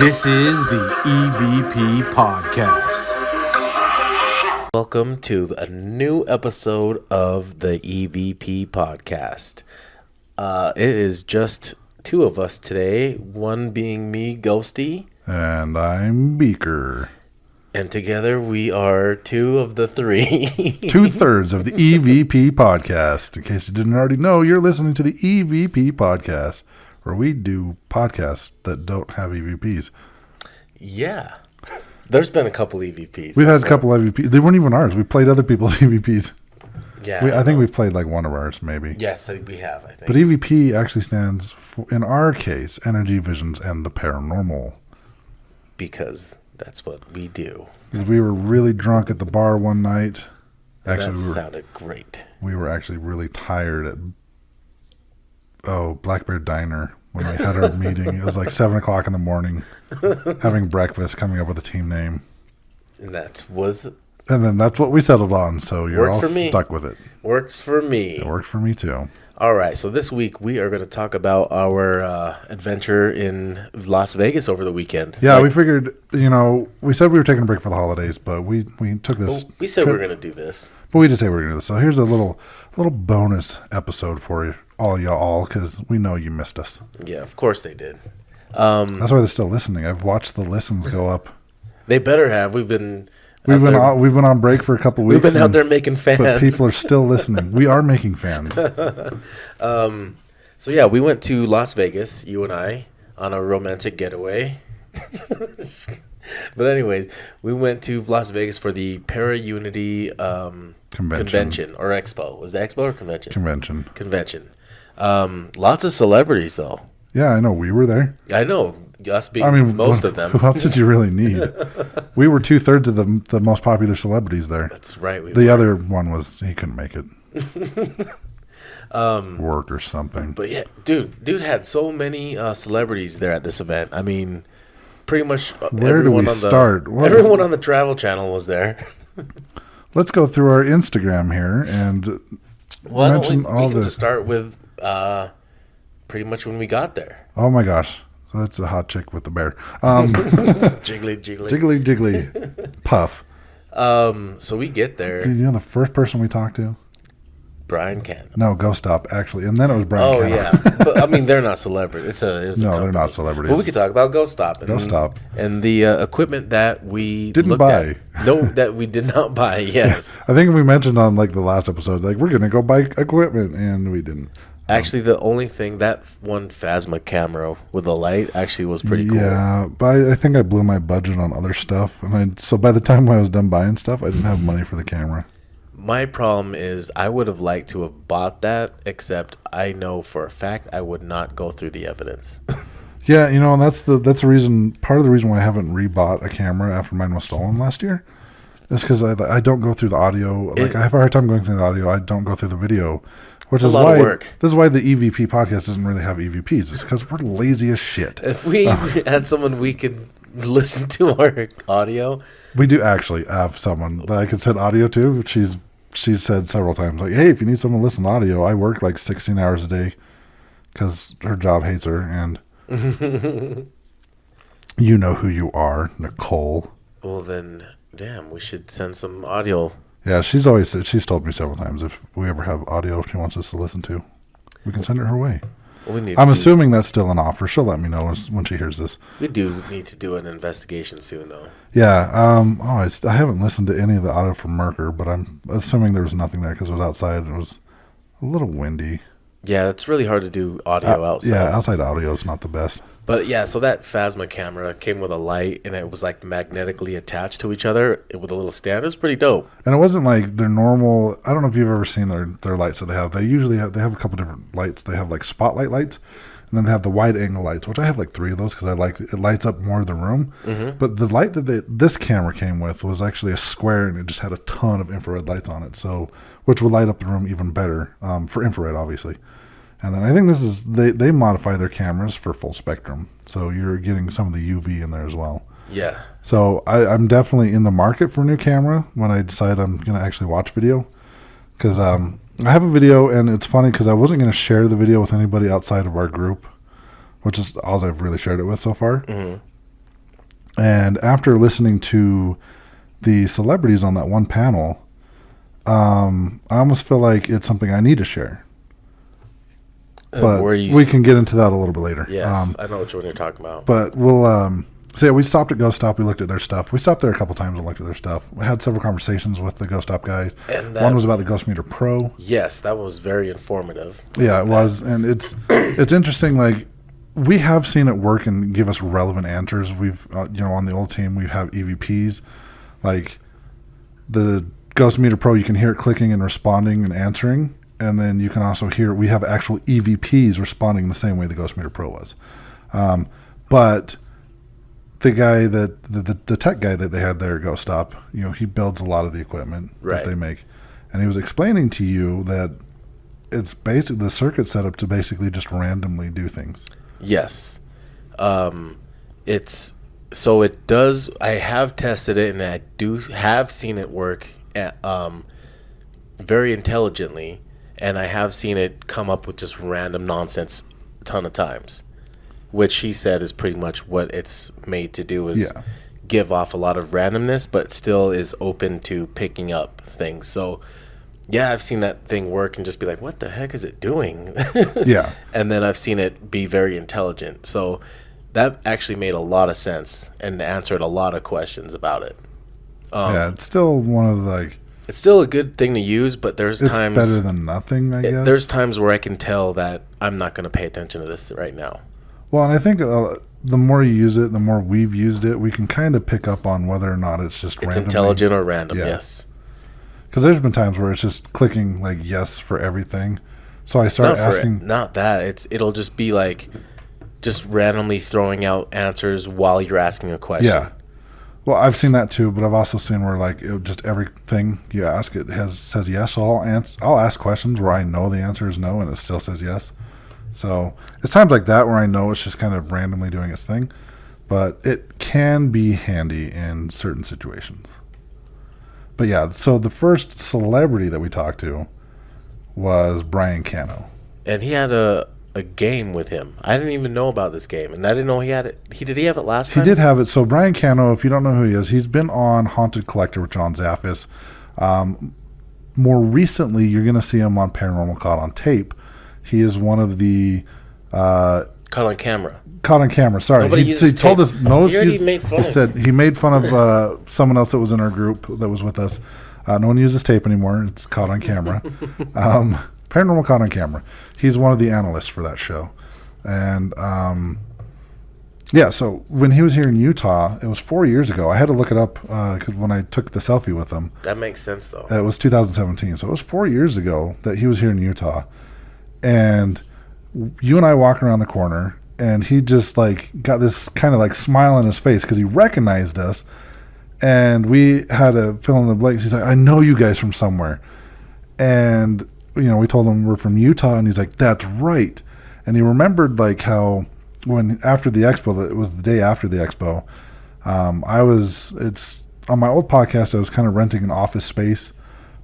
This is the EVP Podcast. Welcome to a new episode of the EVP Podcast. It is just two of us today, one being me, Ghosty. And I'm Beaker. And together we are two of the three. 2/3 of the EVP Podcast. In case you didn't already know, you're listening to the EVP Podcast, where we do podcasts that don't have EVPs. Yeah. There's been a couple EVPs. We've had a couple EVPs. They weren't even ours. We played other people's EVPs. Yeah. I think we've played like one of ours, maybe. Yes, we have, I think. But EVP actually stands for, in our case, energy, visions, and the paranormal. Because that's what we do. Because we were really drunk at the bar one night. Actually, that sounded great. We were actually really tired at Black Bear Diner when we had our meeting. It was like 7 o'clock in the morning, having breakfast, coming up with a team name. And then that's what we settled on, so you're all stuck with it. Works for me. It worked for me too. All right, so this week we are going to talk about our adventure in Las Vegas over the weekend. Yeah, we figured, we said we were taking a break for the holidays, but we took this. We said we were going to do this. But we did say we were going to do this. So here's a little bonus episode for you, all y'all, because we know you missed us. Yeah, of course they did. That's why they're still listening. I've watched the listens go up. They better have. We've been on break for a couple weeks. We've been out there making fans. But people are still listening. We are making fans. So yeah, we went to Las Vegas, you and I, on a romantic getaway. But anyways, we went to Las Vegas for the ParaUnity convention or expo. Was it expo or convention? Convention. Lots of celebrities though. Yeah, I know. We were there. I know. Us being most of them. Who else did you really need? We were 2/3 of the most popular celebrities there. That's right. The other one he couldn't make it. Work or something. But yeah, dude had so many celebrities there at this event. I mean, pretty much Where do we start? Everyone on the Travel Channel was there. Let's go through our Instagram here and mention all this. We can just start with pretty much when we got there. Oh my gosh. So that's a hot chick with the bear. Jiggly. Jiggly. Puff. So we get there. You know the first person we talked to? Brian Cano. No, Go Stop, actually. And then it was Brian Cano. Oh, yeah. But, I mean, they're not celebrities. No, they're not celebrities. Well, we could talk about Go Stop. And the equipment that we didn't buy. No, that we did not buy, yes. I think we mentioned on the last episode, we're going to go buy equipment, and we didn't. Actually, the only thing, that one Phasma camera with the light actually was pretty cool. Yeah, but I think I blew my budget on other stuff. So by the time I was done buying stuff, I didn't have money for the camera. My problem is I would have liked to have bought that, except I know for a fact I would not go through the evidence. Yeah, and that's the reason. Part of the reason why I haven't rebought a camera after mine was stolen last year is because I don't go through the audio. I have a hard time going through the audio. I don't go through the video. Which is why this is why the EVP podcast doesn't really have EVPs. It's because we're lazy as shit. If we had someone we could listen to our audio, we do actually have someone that I could send audio to. She's said several times, hey, if you need someone to listen to audio, I work 16 hours a day because her job hates her, and you know who you are, Nicole. Well then, damn, we should send some audio. Yeah, she's told me several times if we ever have audio she wants us to listen to, we can send it her way. Well, I'm assuming that's still an offer. She'll let me know when she hears this. We do need to do an investigation soon, though. Yeah. I haven't listened to any of the audio from Merker, but I'm assuming there was nothing there because it was outside and it was a little windy. Yeah, it's really hard to do audio outside. Yeah, outside audio is not the best. But yeah, so that Phasma camera came with a light, and it was magnetically attached to each other with a little stand. It was pretty dope. And it wasn't like their normal. I don't know if you've ever seen their lights that they have. They usually have a couple different lights. They have spotlight lights, and then they have the wide angle lights, which I have 3 of those because it lights up more of the room. Mm-hmm. But the light that this camera came with was actually a square, and it just had a ton of infrared lights on it, which would light up the room even better for infrared, obviously. And then I think they modify their cameras for full spectrum, so you're getting some of the UV in there as well. Yeah. So I'm definitely in the market for a new camera when I decide I'm going to actually watch video, because I have a video, and it's funny because I wasn't going to share the video with anybody outside of our group, which is all I've really shared it with so far. Mm-hmm. And after listening to the celebrities on that one panel, I almost feel like it's something I need to share. But we can get into that a little bit later. Yes, I know which one you're talking about. But we'll... So yeah, we stopped at Ghost Stop. We looked at their stuff. We stopped there a couple times and looked at their stuff. We had several conversations with the Ghost Stop guys. And one was about the Ghost Meter Pro. Yes, that was very informative. Yeah, it was, and it's interesting. Like, we have seen it work and give us relevant answers. We've on the old team we have EVPs, like the Ghost Meter Pro. You can hear it clicking and responding and answering, and then you can also hear we have actual EVPs responding the same way the Ghost Meter Pro was, but the guy the tech guy that they had there at Ghost Stop, he builds a lot of the equipment that they make, and he was explaining to you that it's basically the circuit set up to basically just randomly do things. Yes, it does. I have tested it, and I have seen it work very intelligently, and I have seen it come up with just random nonsense a ton of times. Which he said is pretty much what it's made to do, is give off a lot of randomness, but still is open to picking up things. So, yeah, I've seen that thing work and just be like, what the heck is it doing? Yeah. And then I've seen it be very intelligent. So that actually made a lot of sense and answered a lot of questions about it. It's still one of the, it's still a good thing to use, but there's times... It's better than nothing, I guess. There's times where I can tell that I'm not going to pay attention to this right now. Well, and I think the more you use it, the more we've used it, we can kind of pick up on whether or not it's just random. It's intelligent or random, yes. Because there's been times where it's just clicking like yes for everything. So I start asking. Not that. It'll just be like just randomly throwing out answers while you're asking a question. Yeah. Well, I've seen that too, but I've also seen where like just everything you ask says yes. So I'll ask questions where I know the answer is no, and it still says yes. So it's times like that where I know it's just kind of randomly doing its thing, but it can be handy in certain situations. But yeah, so the first celebrity that we talked to was Brian Cano. And he had a game with him. I didn't even know about this game, and I didn't know he had it. Did he have it last time? He did have it. So Brian Cano, if you don't know who he is, he's been on Haunted Collector with John Zaffis. More recently, you're going to see him on Paranormal Caught on Tape. He is one of the Caught on Camera. Sorry, he told us no. He said he made fun of someone else that was in our group that was with us. No one uses tape anymore. It's Caught on Camera. Paranormal Caught on Camera. He's one of the analysts for that show, and So when he was here in Utah, it was 4 years ago. I had to look it up because when I took the selfie with him, that makes sense though. It was 2017, so it was 4 years ago that he was here in Utah. And you and I walk around the corner, and he just like got this kind of like smile on his face because he recognized us. And we had to fill in the blanks. He's like, I know you guys from somewhere. And, we told him we're from Utah, and he's like, that's right. And he remembered like how after the expo, it was the day after the expo, it's on my old podcast, I was kind of renting an office space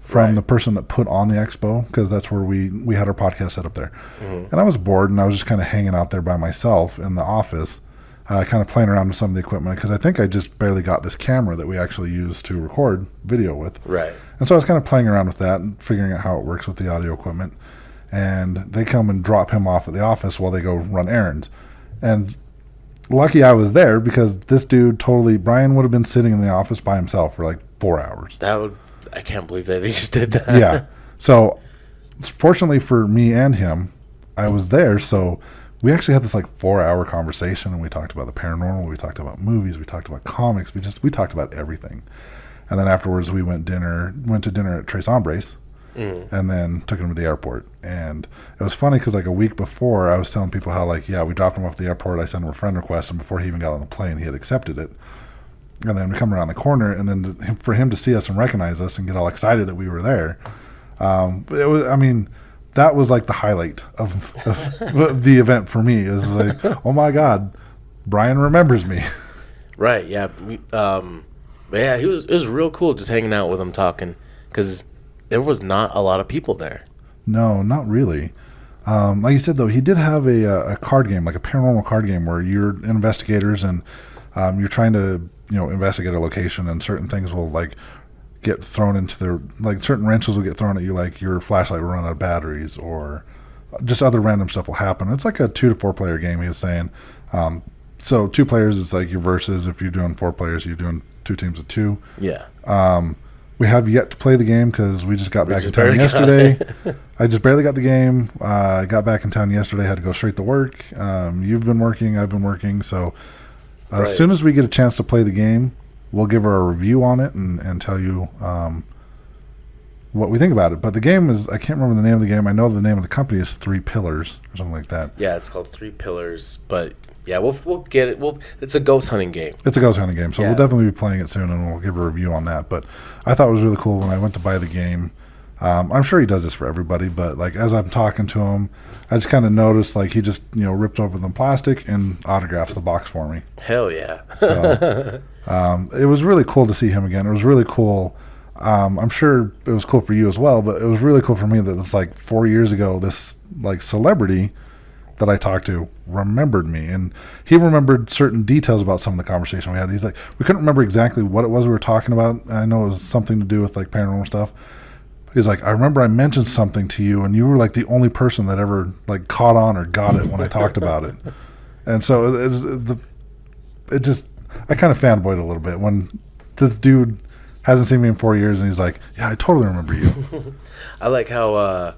from the person that put on the expo, because that's where we had our podcast set up there. Mm-hmm. And I was bored, and I was just kind of hanging out there by myself in the office, kind of playing around with some of the equipment, because I think I just barely got this camera that we actually use to record video with. Right. And so I was kind of playing around with that and figuring out how it works with the audio equipment. And they come and drop him off at the office while they go run errands. And lucky I was there, because this dude Brian would have been sitting in the office by himself for like 4 hours. I can't believe that he just did that. Yeah. So fortunately for me and him, I was there. So we actually had this like 4-hour conversation, and we talked about the paranormal. We talked about movies. We talked about comics. We talked about everything. And then afterwards we went to dinner at Tres Hombres, and then took him to the airport. And it was funny because like a week before, I was telling people how like, we dropped him off at the airport. I sent him a friend request, and before he even got on the plane, he had accepted it. And then we come around the corner, and then for him to see us and recognize us and get all excited that we were there, that was like the highlight of the event for me. It was like, oh my God, Brian remembers me. Right. Yeah. But yeah, it was real cool just hanging out with him, talking, because there was not a lot of people there. No, not really. Like you said though, he did have a card game, like a paranormal card game, where you're investigators and you're trying to investigate a location, and certain things will like get thrown into their like certain wrenches will get thrown at you, like your flashlight will run out of batteries, or just other random stuff will happen. It's like a 2 to 4 player game, he was saying. So 2 players is like your versus. If you're doing 4 players, you're doing 2 teams of 2. Yeah. We have yet to play the game because we just got back in town yesterday. I just barely got the game. I got back in town yesterday, had to go straight to work. You've been working, I've been working. So as soon as we get a chance to play the game, we'll give our review on it and tell you what we think about it. But the game is, I can't remember the name of the game. I know the name of the company is 3 Pillars or something like that. Yeah, it's called 3 Pillars. But yeah, we'll get it. It's a ghost hunting game. It's a ghost hunting game. So we'll definitely be playing it soon, and we'll give a review on that. But I thought it was really cool when I went to buy the game. I'm sure he does this for everybody, but like as I'm talking to him, I just kind of noticed like he just ripped over the plastic and autographs the box for me. Hell yeah! So it was really cool to see him again. It was really cool. I'm sure it was cool for you as well, but it was really cool for me that it's like 4 years ago this like celebrity that I talked to remembered me, and he remembered certain details about some of the conversation we had. He's like, we couldn't remember exactly what it was we were talking about. I know it was something to do with like paranormal stuff. He's like, I remember I mentioned something to you, and you were like the only person that ever like caught on or got it when I talked about it. And so it just, I kind of fanboyed a little bit when this dude hasn't seen me in 4 years, and he's like, yeah, I totally remember you. I like how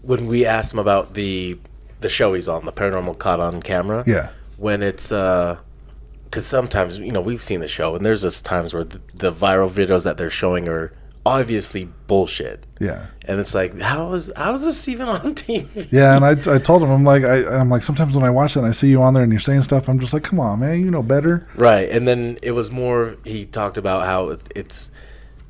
when we asked him about the show he's on, the Paranormal Caught on Camera. Yeah. When it's because sometimes we've seen the show, and there's just times where the viral videos that they're showing are obviously bullshit. Yeah. And it's like, how is this even on TV? Yeah, and I told him, I'm like sometimes when I watch it and I see you on there and you're saying stuff, I'm just like, come on, man, you know better. Right. And then it was more, he talked about how it's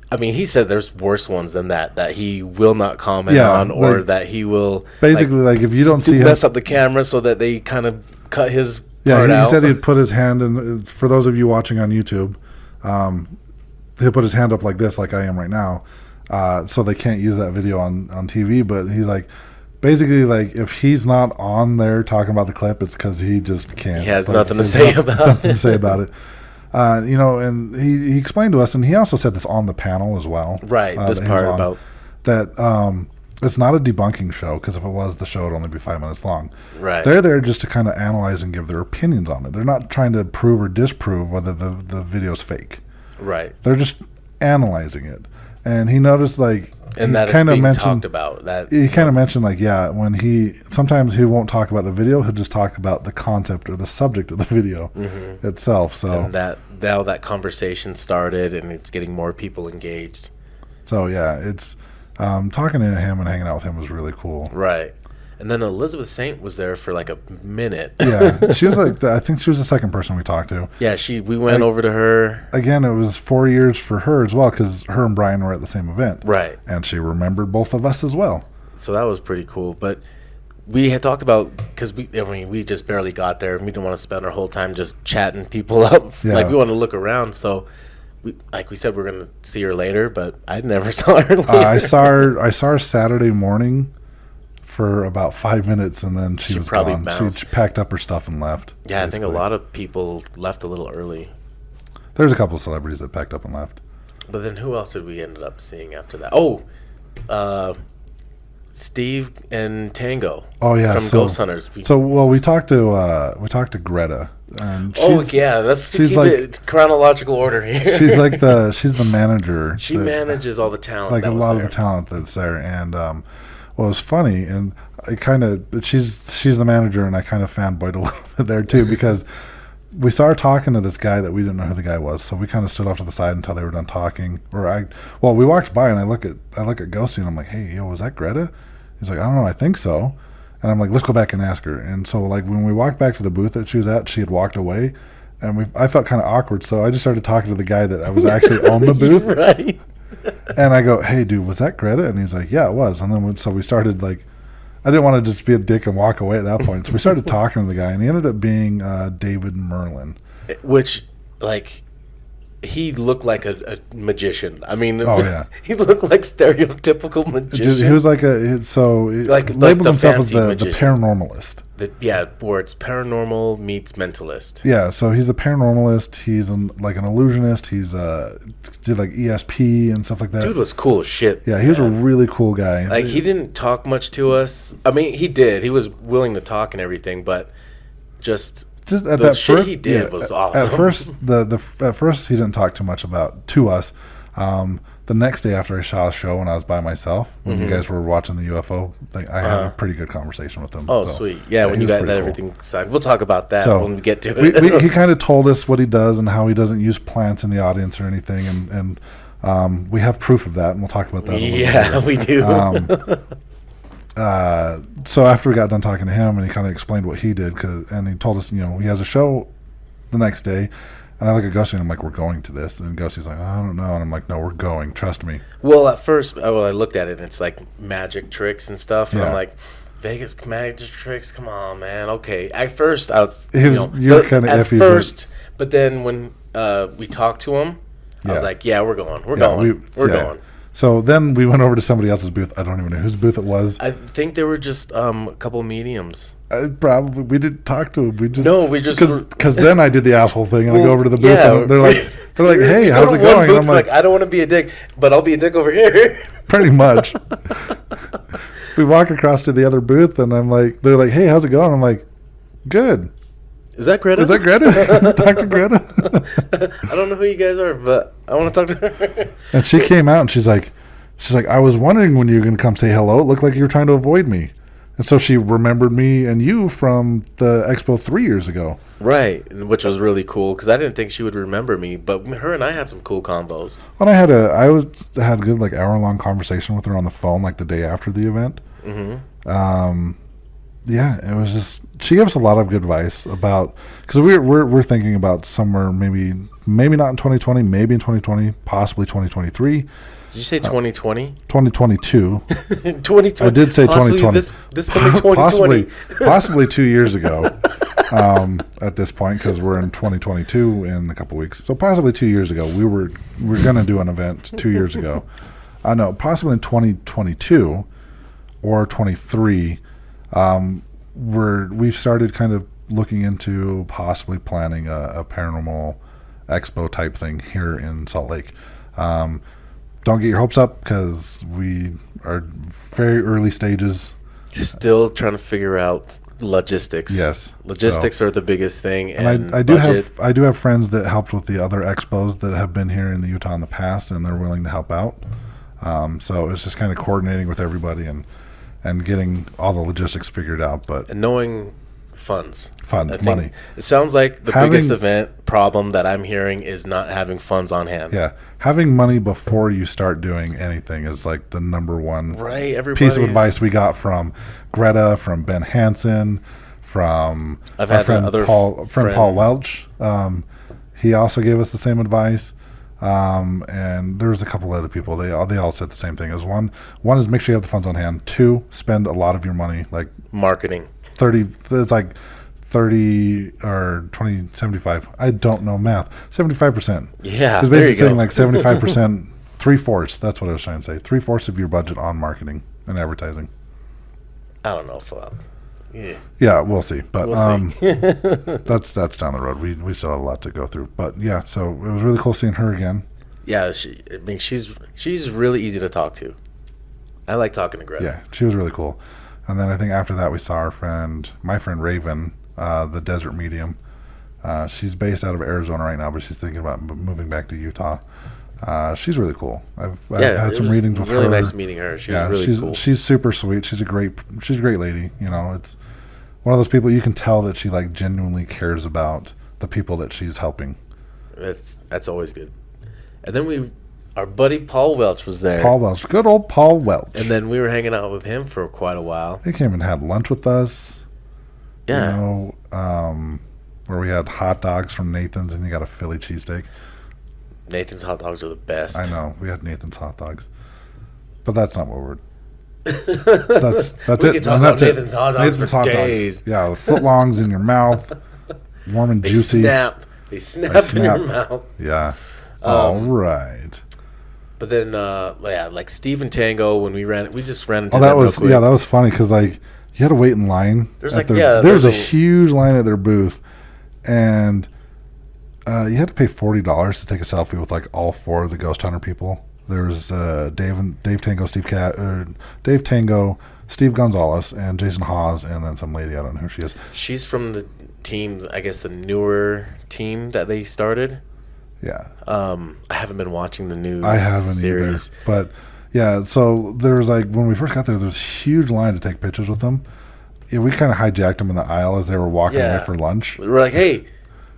I mean, he said there's worse ones than that he will not comment on, or like, that he will basically like if you don't see mess up the camera so that they kind of cut his part out. He said he'd put his hand in. For those of you watching on YouTube, he'll put his hand up like this, like I am right now, so they can't use that video on TV. But he's like, basically, like if he's not on there talking about the clip, it's because he just can't. He has nothing to say about it. Nothing to say about it. And he explained to us, and he also said this on the panel as well. Right, this part about that it's not a debunking show, because if it was, the show would only be 5 minutes long. Right. They're there just to kind of analyze and give their opinions on it. They're not trying to prove or disprove whether the video's fake. Right. They're just analyzing it. And he noticed, like, and that is being talked about. That he kind of mentioned, like, yeah, when sometimes he won't talk about the video, he'll just talk about the concept or the subject of the video itself. So and now that conversation started, and it's getting more people engaged. So yeah, it's talking to him and hanging out with him was really cool. Right. And then Elizabeth Saint was there for like a minute. Yeah, she was like, I think she was the second person we talked to. Yeah, we went over to her. Again, it was 4 years for her as well, because her and Brian were at the same event. Right. And she remembered both of us as well. So that was pretty cool. But we had talked about, because we just barely got there, and we didn't want to spend our whole time just chatting people up. Yeah. Like, we want to look around. So, like we said, we're going to see her later, but I never saw her later. I saw her Saturday morning for about 5 minutes, and then she was gone. Bounced. She packed up her stuff and left. Yeah, basically. I think a lot of people left a little early. There's a couple of celebrities that packed up and left. But then who else did we end up seeing after that? Oh, Steve and Tango. Oh yeah, from Ghost Hunters. We talked to Greta. And she's like chronological order here. She's like she's the manager. She manages all the talent. Like a lot of the talent that's there, and well, it was funny, and she's the manager, and I kind of fanboyed a little bit there too, because we started talking to this guy that we didn't know who the guy was, so we kind of stood off to the side until they were done talking. We walked by, and I look at Ghosty, and I'm like, hey, yo, was that Greta? He's like, I don't know, I think so. And I'm like, let's go back and ask her. And so like when we walked back to the booth that she was at, she had walked away, and I felt kind of awkward, so I just started talking to the guy that I was actually on the booth. Right. And I go, hey, dude, was that Greta? And he's like, yeah, it was. And then so we started, like, I didn't want to just be a dick and walk away at that point. So we started talking to the guy, and he ended up being David Merlin. Which, like, he looked like a magician. I mean, oh, yeah. He looked like stereotypical magician. He was like labeled himself as the paranormalist. Where it's paranormal meets mentalist. Yeah, so he's a paranormalist. He's like an illusionist. He's did like ESP and stuff like that. Dude was cool as shit. Yeah, he was a really cool guy. Like, he didn't talk much to us. I mean, he did. He was willing to talk and everything, but just at the shit he did was awesome. At first he didn't talk too much to us. The next day after I saw a show when I was by myself, when you guys were watching the UFO thing, I had a pretty good conversation with him. Oh, so, sweet. Yeah, when you got that everything signed. We'll talk about that when we get to it. He kind of told us what he does and how he doesn't use plants in the audience or anything, and we have proof of that, and we'll talk about that a little bit we do. So after we got done talking to him, and he kind of explained what he did, and he told us, he has a show the next day. And I look at Ghosty and I'm like, we're going to this. And Ghosty's like, I don't know. And I'm like, no, we're going. Trust me. Well, at first, I looked at it, and it's like magic tricks and stuff. And I'm like, Vegas magic tricks? Come on, man. Okay. At first, I was, you're kind of iffy. At first, but then when we talked to him, I was like, yeah, we're going. We're going. So then we went over to somebody else's booth. I don't even know whose booth it was. I think they were just a couple mediums. Probably we didn't talk to him. Because then I did the asshole thing and I go over to the booth and they're like, hey, how's it going? And I'm like, I don't want to be a dick, but I'll be a dick over here. Pretty much. We walk across to the other booth and they're like, hey, how's it going? I'm like, good. Is that Greta? Dr. Greta? I don't know who you guys are, but I want to talk to her. And she came out and she's like, I was wondering when you were going to come say hello. It looked like you were trying to avoid me. And so she remembered me and you from the expo 3 years ago. Right, which was really cool because I didn't think she would remember me. But her and I had some cool combos. Well, I had a good hour-long conversation with her on the phone the day after the event. Mm-hmm. Yeah, it was just, she gave us a lot of good advice about, because we're thinking about somewhere maybe not in 2020, maybe in 2020, possibly 2023. Did you say 2020? 2022. 2020. I did say possibly 2020. This coming 2020. Possibly 2 years ago at this point, because we're in 2022 in a couple weeks. So possibly 2 years ago, we're going to do an event 2 years ago. No, possibly in 2022 or 23. We've started kind of looking into possibly planning a paranormal expo type thing here in Salt Lake. Don't get your hopes up because we are very early stages. Still trying to figure out logistics. Yes, logistics are the biggest thing. And I do have friends that helped with the other expos that have been here in the Utah in the past, and they're willing to help out. So it's just kind of coordinating with everybody and getting all the logistics figured out, and knowing funds, money. It sounds like the biggest event problem that I'm hearing is not having funds on hand. Yeah, having money before you start doing anything is the number one piece of advice we got from Greta, from Ben Hansen, from our friend Paul Welch. He also gave us the same advice. And there was a couple other people. They all said the same thing. As one is make sure you have the funds on hand. 2, spend a lot of your money, marketing. 30. It's 30 or 20, 75. I don't know math. 75%. Yeah, it's basically saying 75%, 3/4. That's what I was trying to say. 3/4 of your budget on marketing and advertising. I don't know if yeah, we'll see. But see. that's down the road. We still have a lot to go through. But yeah, so it was really cool seeing her again. Yeah, she's really easy to talk to. I like talking to Greta. Yeah, she was really cool. And then I think after that we saw my friend Raven, the desert medium. She's based out of Arizona right now, but she's thinking about moving back to Utah. She's really cool. I've had some readings with her. Really nice meeting her. She's cool. She's super sweet. She's a great lady. It's one of those people you can tell that she genuinely cares about the people that she's helping. That's always good. And then our buddy Paul Welch was there. Paul Welch, good old Paul Welch. And then we were hanging out with him for quite a while. He came and had lunch with us. Yeah. Where we had hot dogs from Nathan's and you got a Philly cheesesteak. Nathan's hot dogs are the best. I know. We had Nathan's hot dogs. But that's not what we're... That's we it. Can talk about Nathan's hot dogs Nathan's for hot days. Dogs. Yeah, the footlongs in your mouth. Warm and juicy. They snap in your mouth. Yeah. All right. But then, Steve and Tango, when we just ran into that was funny because You had to wait in line. There's a huge line at their booth, and you had to pay $40 to take a selfie with like all 4 of the Ghost Hunter people. There was Dave Tango, Dave Tango, Steve Gonzalez, and Jason Hawes, and then some lady, I don't know who she is. She's from the team, I guess the newer team that they started. Yeah. I haven't been watching the new I haven't series. either. But yeah, so there was like, when we first got there was a huge line to take pictures with them. Yeah, we kind of hijacked them in the aisle as they were walking away for lunch. We're like, hey.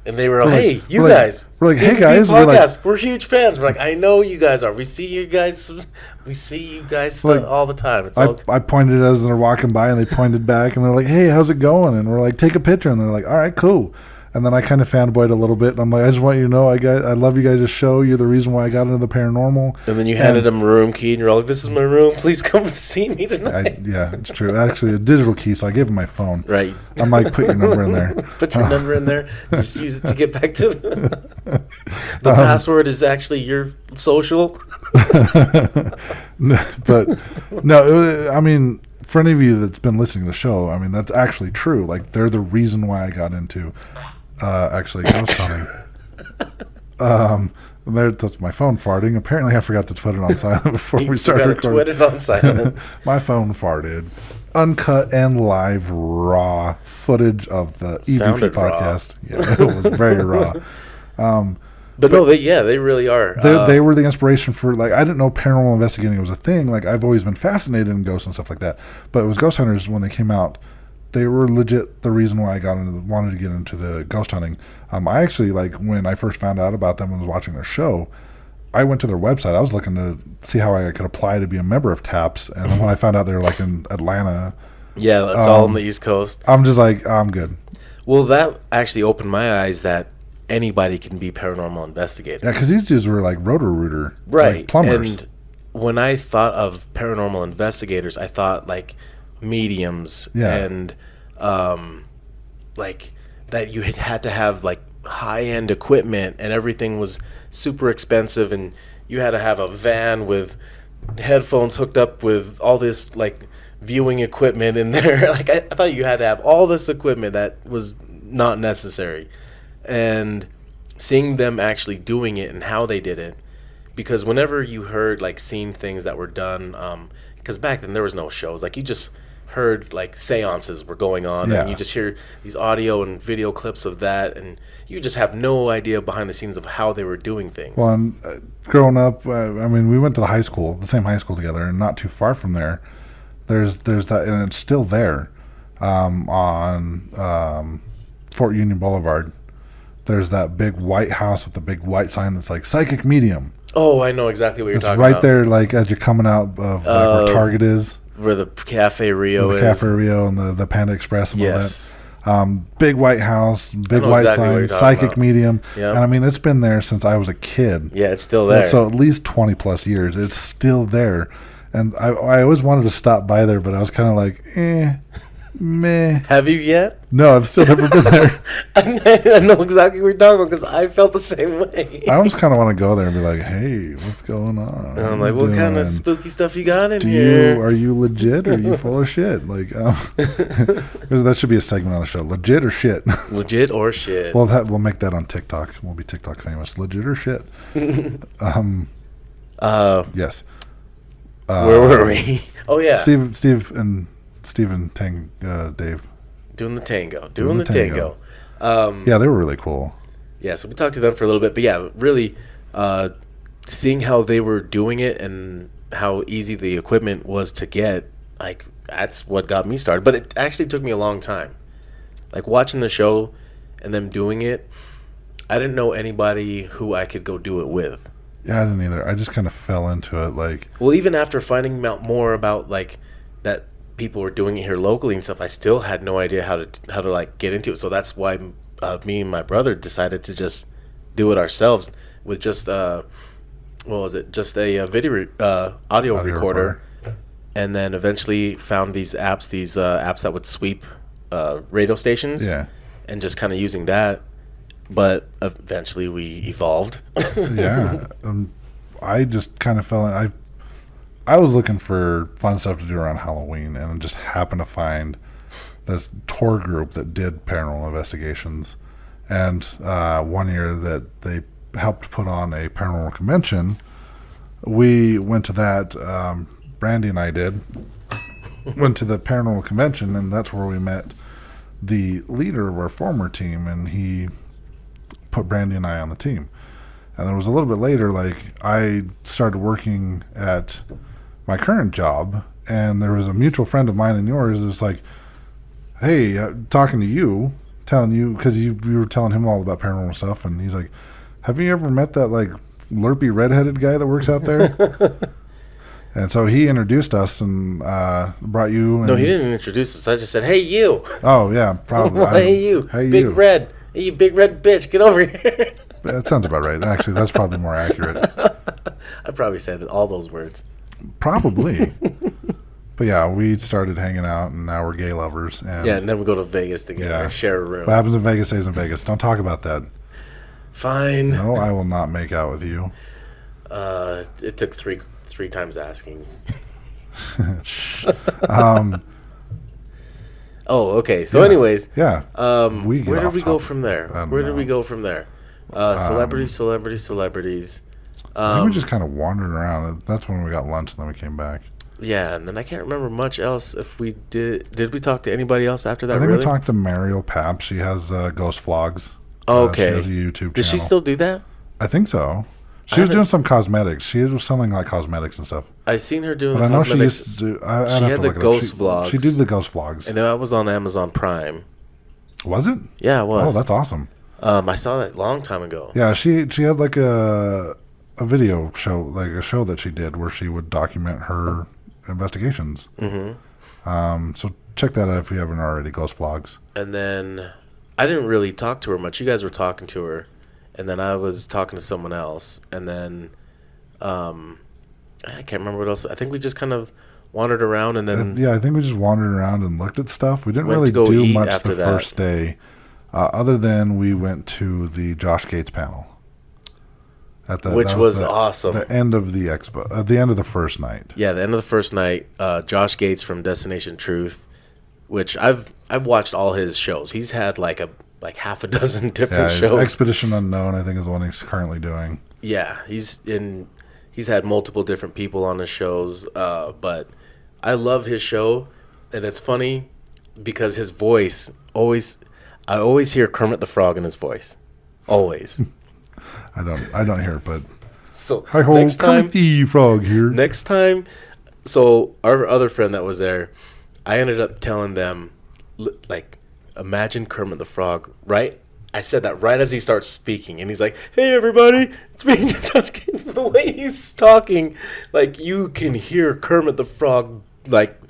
And they were like, hey, you we're guys. We're like, hey, guys. We're huge fans. We're like, I know you guys are. We see you guys all the time. It's I pointed as they're walking by, and they pointed back, and they're like, hey, how's it going? And we're like, take a picture. And they're like, all right, cool. And then I kind of fanboyed a little bit, and I'm like, I just want you to know, I love you guys' show. You're the reason why I got into the paranormal. And then you handed them a room key, and you're all like, this is my room. Please come see me tonight. Yeah, it's true. Actually, a digital key, so I gave him my phone. Right. I'm like, put your number in there. Put your number in there. Just use it to get back to the password is actually your social. But, no, I mean, for any of you that's been listening to the show, I mean, that's actually true. Like, they're the reason why I got into actually ghost hunting. That's my phone farting. Apparently, I forgot to put it on silent before we started recording. Put it on silent. My phone farted. Uncut and live raw footage of the EVP podcast. Raw. Yeah, it was very raw. But no, they really are. They were the inspiration for, like, I didn't know paranormal investigating was a thing. Like, I've always been fascinated in ghosts and stuff like that. But it was Ghost Hunters when they came out. They were legit the reason why I wanted to get into the ghost hunting. I actually, like, when I first found out about them and was watching their show, I went to their website. I was looking to see how I could apply to be a member of TAPS. And then when I found out they were, like, in Atlanta. Yeah, that's all on the East Coast. I'm just like, I'm good. Well, that actually opened my eyes that anybody can be paranormal investigator. Yeah, because these dudes were like Roto-Rooter, right? Like plumbers. And when I thought of paranormal investigators, I thought like mediums and like that you had to have like high-end equipment and everything was super expensive, and you had to have a van with headphones hooked up with all this like viewing equipment in there. Like I thought you had to have all this equipment that was not necessary. And seeing them actually doing it and how they did it, because whenever you heard like seen things that were done, because back then there was no shows, like you just heard like seances were going on, and you just hear these audio and video clips of that, and you just have no idea behind the scenes of how they were doing things. Well, and growing up, I mean, we went to the same high school together, and not too far from there, there's that, and it's still there, on Fort Union Boulevard. There's that big white house with the big white sign that's like psychic medium. Oh, I know exactly what you're talking about. It's right there, like as you're coming out of like where Target is, where the Cafe Rio is. The Cafe Rio and the Panda Express and all that. Big white house, big white sign, psychic medium. Yep. And I mean, it's been there since I was a kid. Yeah, it's still there. So at least 20 plus years, it's still there. And I always wanted to stop by there, but I was kind of like, meh. Have you yet? No, I've still never been there. I know exactly what you're talking about because I felt the same way. I almost kind of want to go there and be like, hey, what's going on? And I'm like, what kind of spooky stuff you got in here? Are you legit or are you full of shit? Like, that should be a segment on the show. Legit or shit? Legit or shit. Well, we'll make that on TikTok. We'll be TikTok famous. Legit or shit? Yes. Where were we? Oh, yeah. Steve and Dave. Doing the tango. Yeah, they were really cool. Yeah, so we talked to them for a little bit. But yeah, really seeing how they were doing it and how easy the equipment was to get, like, that's what got me started. But it actually took me a long time. Like, watching the show and them doing it, I didn't know anybody who I could go do it with. Yeah, I didn't either. I just kind of fell into it. Like, well, even after finding out more about, like, that people were doing it here locally and stuff, I still had no idea how to like get into it. So that's why me and my brother decided to just do it ourselves with just just a video audio recorder, and then eventually found these apps that would sweep radio stations, and just kind of using that. But eventually we evolved. Yeah, I just kind of fell in. I was looking for fun stuff to do around Halloween, and just happened to find this tour group that did paranormal investigations. And one year that they helped put on a paranormal convention, we went to that. Brandy and I went to the paranormal convention, and that's where we met the leader of our former team, and he put Brandy and I on the team. And then it was a little bit later, like, I started working at my current job, and there was a mutual friend of mine and yours that was like, hey, talking to you, telling you, because you were telling him all about paranormal stuff, and he's like, have you ever met that, like, lurpy redheaded guy that works out there? And so he introduced us and brought you. And no, he didn't introduce us. I just said, hey, you. Oh, yeah, probably. Hey, you. Hey, big you. Red. Hey, you big red bitch. Get over here. That sounds about right. Actually, that's probably more accurate. I probably said all those words. Probably. But yeah, we started hanging out, and now we're gay lovers. And and then we go to Vegas together, share a room. What happens in Vegas stays in Vegas. Don't talk about that. Fine. No, I will not make out with you. It took three times asking. Oh, okay. So, anyways, yeah. where did we go from there? Celebrities. I think we just kind of wandered around. That's when we got lunch, and then we came back. Yeah, and then I can't remember much else. If we did we talk to anybody else after that? I think we talked to Mariel Papp. She has Ghost Vlogs. Okay. She has a YouTube channel. Does she still do that? I think so. She was doing some cosmetics. She was selling like cosmetics and stuff. I seen her doing. But I know she used to do. I'd have to look it up. Ghost vlogs. She did the ghost vlogs, and that was on Amazon Prime. Was it? Yeah, it was. Oh, that's awesome. I saw that a long time ago. Yeah, she had like a video show, like a show that she did where she would document her investigations. Mm-hmm. So check that out if you haven't already. Ghost vlogs. And then I didn't really talk to her much. You guys were talking to her. And then I was talking to someone else, and then I can't remember what else. I think we just kind of wandered around, and then I think we just wandered around and looked at stuff. We didn't really do much the first day, other than we went to the Josh Gates panel. Which was awesome. The end of the expo, at the end of the first night. Yeah, the end of the first night. Josh Gates from Destination Truth, which I've watched all his shows. He's had like half a dozen different shows. Expedition Unknown, I think, is the one he's currently doing. Yeah, he's had multiple different people on his shows, but I love his show, and it's funny because his voice I always hear Kermit the Frog in his voice, always. I don't hear it, but so hi ho, Kermit the Frog here. Next time, so our other friend that was there, I ended up telling them, like, imagine Kermit the Frog, right? I said that right as he starts speaking, and he's like, hey, everybody, it's me, Josh Gates. The way he's talking, like, you can hear Kermit the Frog, like,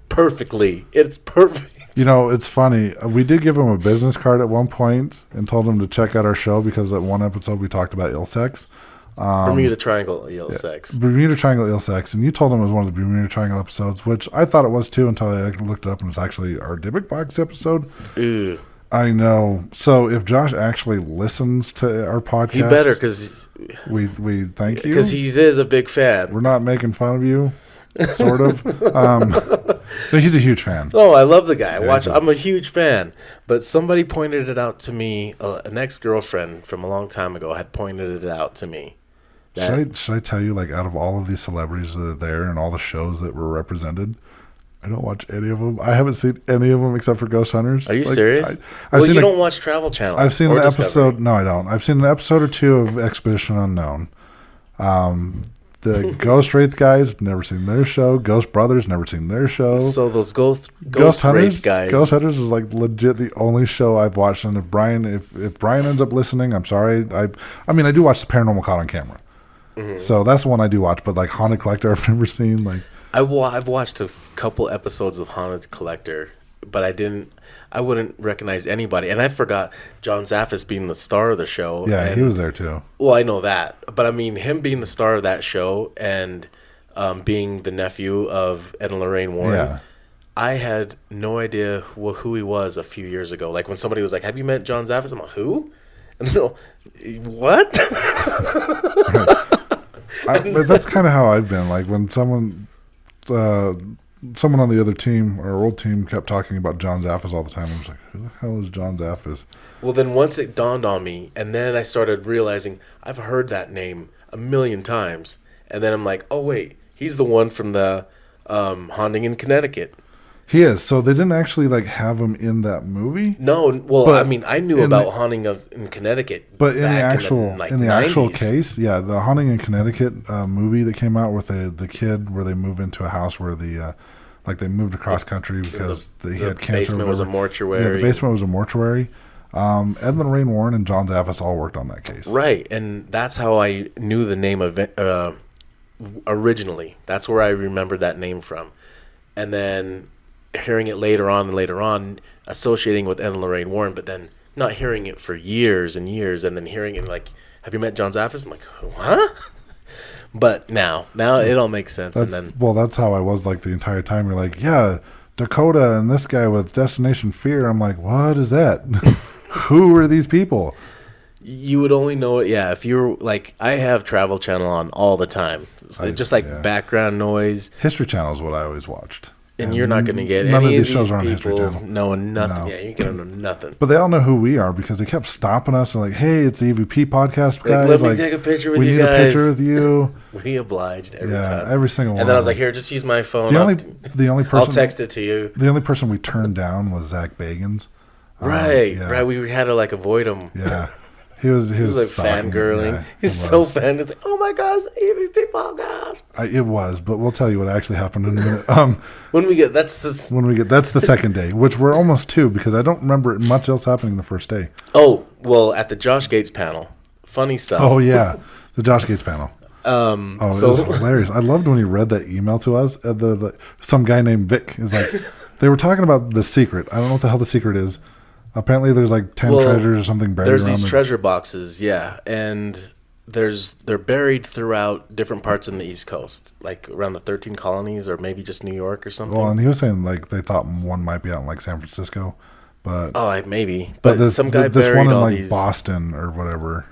perfectly. It's perfect. You know, it's funny. We did give him a business card at one point and told him to check out our show because at one episode we talked about ill sex. Bermuda Triangle ill sex. Bermuda Triangle ill sex, and you told him it was one of the Bermuda Triangle episodes, which I thought it was too until I looked it up, and it's actually our Dybbuk Box episode. Ooh. I know. So if Josh actually listens to our podcast, he better, because we thank you, because he is a big fan. We're not making fun of you, sort of. But he's a huge fan. Oh, I love the guy. I'm a huge fan. But somebody pointed it out to me. An ex-girlfriend from a long time ago had pointed it out to me. Should I tell you, like, out of all of these celebrities that are there and all the shows that were represented, I don't watch any of them. I haven't seen any of them except for Ghost Hunters. Are you serious? You don't watch Travel Channel. I've seen an episode. No, I don't. I've seen an episode or two of Expedition Unknown. The Ghost Wraith guys, never seen their show. Ghost Brothers, never seen their show. So those Ghost Hunters Wraith guys. Ghost Hunters is like legit the only show I've watched. And if Brian ends up listening, I'm sorry. I mean, I do watch the Paranormal Caught on Camera. Mm-hmm. So that's the one I do watch. But like Haunted Collector, I've never seen. Like I've watched a couple episodes of Haunted Collector, but I wouldn't recognize anybody. And I forgot John Zaffis being the star of the show. Yeah, he was there too. Well, I know that. But I mean, him being the star of that show and being the nephew of Ed and Lorraine Warren, yeah. I had no idea who he was a few years ago. Like when somebody was like, have you met John Zaffis? I'm like, who? And they're like, what? But that's kind of how I've been. Like when someone someone on the other team, our old team, kept talking about John Zaffis all the time. I was like, who the hell is John Zaffis? Well, then once it dawned on me, and then I started realizing I've heard that name a million times. And then I'm like, oh, wait, he's the one from the Haunting in Connecticut. He is. So they didn't actually like have him in that movie? No. Well, but I mean, I knew about Haunting in Connecticut. But in the actual in the actual 90s. case, yeah, the Haunting in Connecticut movie that came out with the kid where they move into a house where they moved across country because he had cancer. The basement was a mortuary. Yeah, the basement was a mortuary. Edmund Lorraine Warren and John Zaffis all worked on that case. Right, and that's how I knew the name of it originally. That's where I remembered that name from. And then hearing it later on, associating with Edmund Lorraine Warren, but then not hearing it for years and years, and then hearing it like, have you met John Zaffis? I'm like, what? But now it all makes sense. That's how I was like the entire time. You're like, yeah, Dakota and this guy with Destination Fear. I'm like, what is that? Who are these people? You would only know it, yeah, if you're like, I have Travel Channel on all the time. Just background noise. History Channel is what I always watched. And you're not going to get none any of these of shows these are on History people Channel. knowing nothing. No. Yeah, you're going to know nothing. But they all know who we are because they kept stopping us. They're like, hey, it's the EVP podcast, guys. Let me take a picture with you guys. We need a picture with you. We obliged every time. Yeah, every single one. And then I was like, here, just use my phone. The only person, I'll text it to you. The only person we turned down was Zach Bagans. Right. We had to like avoid him. Yeah. He was like fangirling. Yeah, he's so fan. It's like, oh my gosh, the EVP podcast. It was, but we'll tell you what actually happened in a minute. When we get that's the second day, which we're almost to because I don't remember much else happening the first day. Oh well, at the Josh Gates panel, funny stuff. Oh yeah, the Josh Gates panel. It was hilarious. I loved when he read that email to us. Some guy named Vic is like, they were talking about the secret. I don't know what the hell the secret is. Apparently, there's like 10 treasures or something buried. There's these treasure boxes, yeah, and they're buried throughout different parts in the East Coast, like around the 13 colonies, or maybe just New York or something. Well, and he was saying like they thought one might be out in like San Francisco, but maybe. But some guy this buried one in all like these, Boston or whatever.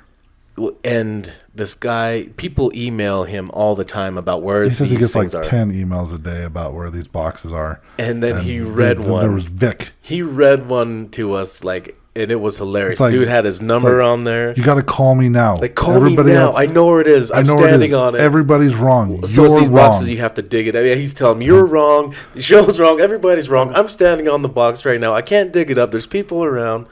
And this guy, people email him all the time about where he says he gets like are. 10 emails a day about where these boxes are. And then he read one. There was Vic. He read one to us like, and it was hilarious. Like, dude had his number on there. You got to call me now. Like, call me now. I know where it is. I'm standing on it. Everybody's wrong. So it's these boxes, you have to dig it. Yeah, he's telling me, you're wrong. The show's wrong. Everybody's wrong. I'm standing on the box right now. I can't dig it up. There's people around.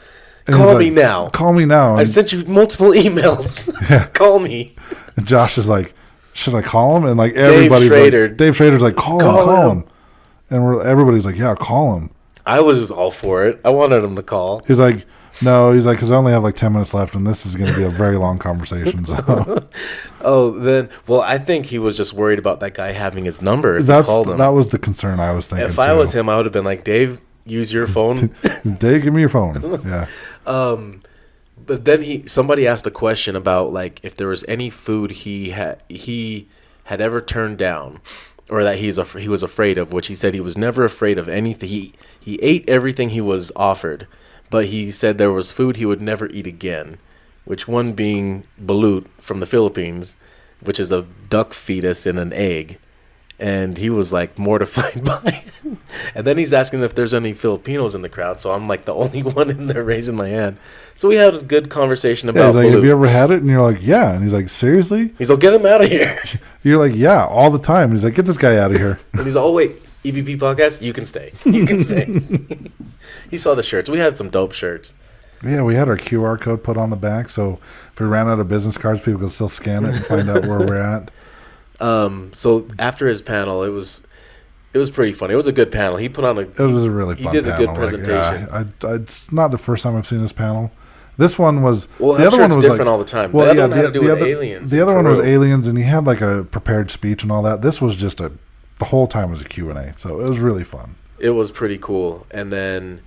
Call me now. Call me now. I've sent you multiple emails. Yeah. Call me. And Josh is like, should I call him? And like everybody's Dave Schrader's like, call him. And everybody's like, yeah, call him. I was all for it. I wanted him to call. He's like, no. He's like, because I only have like 10 minutes left, and this is going to be a very long conversation. So. I think he was just worried about that guy having his number. If he called him. That was the concern I was thinking. If I was him, I would have been like, Dave, use your phone. Dave, give me your phone. Yeah. But then somebody asked a question about like if there was any food he had ever turned down, or that he was afraid of. Which he said he was never afraid of anything. He ate everything he was offered, but he said there was food he would never eat again. Which one being balut from the Philippines, which is a duck fetus in an egg. And he was like mortified by it. And then he's asking if there's any Filipinos in the crowd. So I'm like the only one in there raising my hand. So we had a good conversation about he's like, balut. have you ever had it? And you're like, yeah. And he's like, seriously? He's like, get him out of here. You're like, yeah, all the time. And he's like, get this guy out of here. And he's like, oh, wait, EVP podcast? You can stay. You can stay. He saw the shirts. We had some dope shirts. Yeah, we had our QR code put on the back. So if we ran out of business cards, people could still scan it and find out where we're at. So after his panel, it was pretty funny. It was a good panel. He put on It was a really fun panel. He did a good presentation. It's not the first time I've seen this panel. This one was the other one was different all the time. Well, the other one had to do with aliens. The other one was aliens, and he had like a prepared speech and all that. This was just the whole time was a Q&A, so it was really fun. It was pretty cool, and then.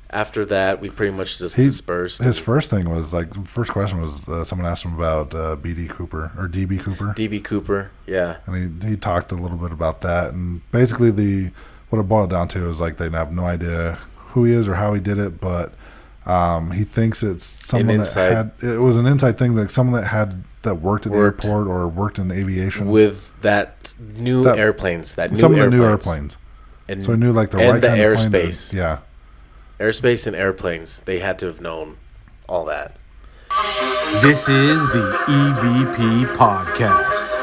After that, we pretty much just dispersed. His first thing was first question was someone asked him about DB Cooper. DB Cooper, yeah. And he talked a little bit about that, and basically what it boiled down to is like they have no idea who he is or how he did it, but he thinks it's someone it was an inside thing, like someone that worked at the airport or worked in aviation with that new airplanes. Some of the new airplanes. And So I knew like the and right the kind of plane. airspace. Yeah. Airspace and airplanes. They had to have known all that. This is the EVP Podcast.